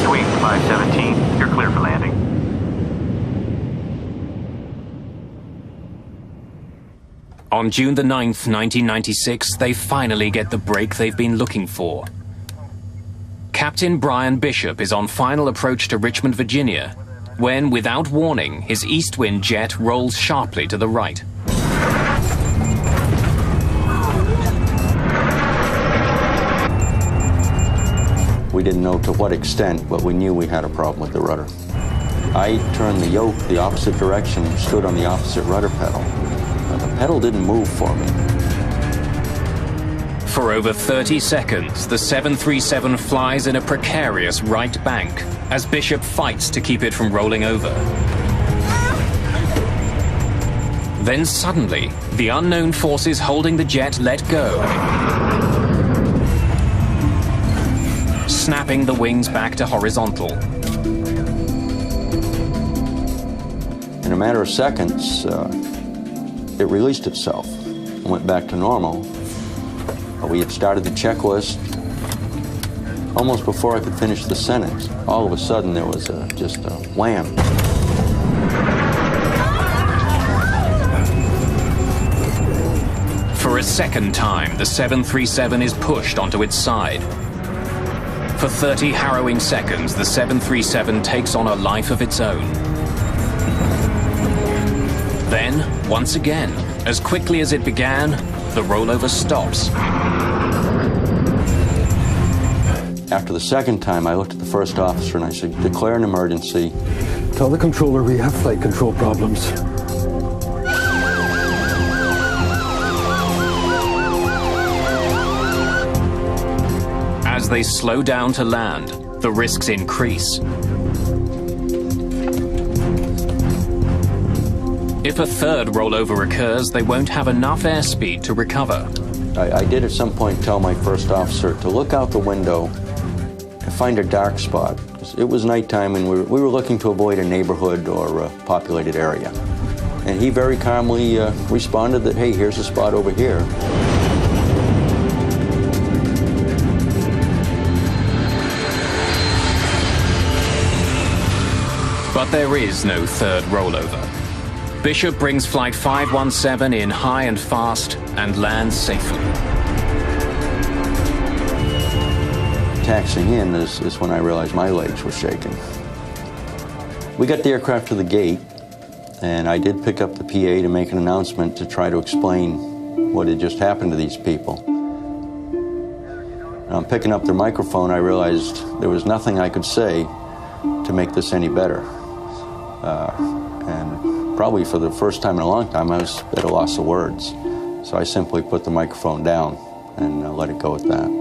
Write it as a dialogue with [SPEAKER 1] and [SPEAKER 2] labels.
[SPEAKER 1] Eastwind 517, you're clear for landing.
[SPEAKER 2] On June the 9th, 1996, they finally get the break they've been looking for. Captain Brian Bishop is on final approach to Richmond, Virginia, when, without warning, his Eastwind jet rolls sharply to the right.
[SPEAKER 3] We didn't know to what extent, but we knew we had a problem with the rudder. I turned the yoke the opposite direction and stood on the opposite rudder pedal. The pedal didn't move for me.
[SPEAKER 2] For over 30 seconds, the 737 flies in a precarious right bank as Bishop fights to keep it from rolling over. Then suddenly, the unknown forces holding the jet let go, snapping the wings back to horizontal.
[SPEAKER 3] In a matter of seconds, it released itself and went back to normal. We had started the checklist. Almost before I could finish the sentence, all of a sudden there was just a wham.
[SPEAKER 2] For a second time, the 737 is pushed onto its side. For 30 harrowing seconds, the 737 takes on a life of its own. Then, once again, as quickly as it began, the rollover stops.
[SPEAKER 3] After the second time, I looked at the first officer and I said, "Declare an emergency.
[SPEAKER 4] Tell the controller we have flight control problems."
[SPEAKER 2] As they slow down to land, the risks increase. If a third rollover occurs, they won't have enough airspeed to recover.
[SPEAKER 3] I did at some point tell my first officer to look out the window and find a dark spot. It was nighttime and we were looking to avoid a neighborhood or a populated area. And he very calmly responded that, "Hey, here's a spot over here."
[SPEAKER 2] But there is no third rollover. Bishop brings Flight 517 in high and fast and lands safely.
[SPEAKER 3] Taxiing in is when I realized my legs were shaking. We got the aircraft to the gate, and I did pick up the PA to make an announcement to try to explain what had just happened to these people. And on picking up their microphone, I realized there was nothing I could say to make this any better. And probably for the first time in a long time, I was at a loss of words. So I simply put the microphone down and let it go at that.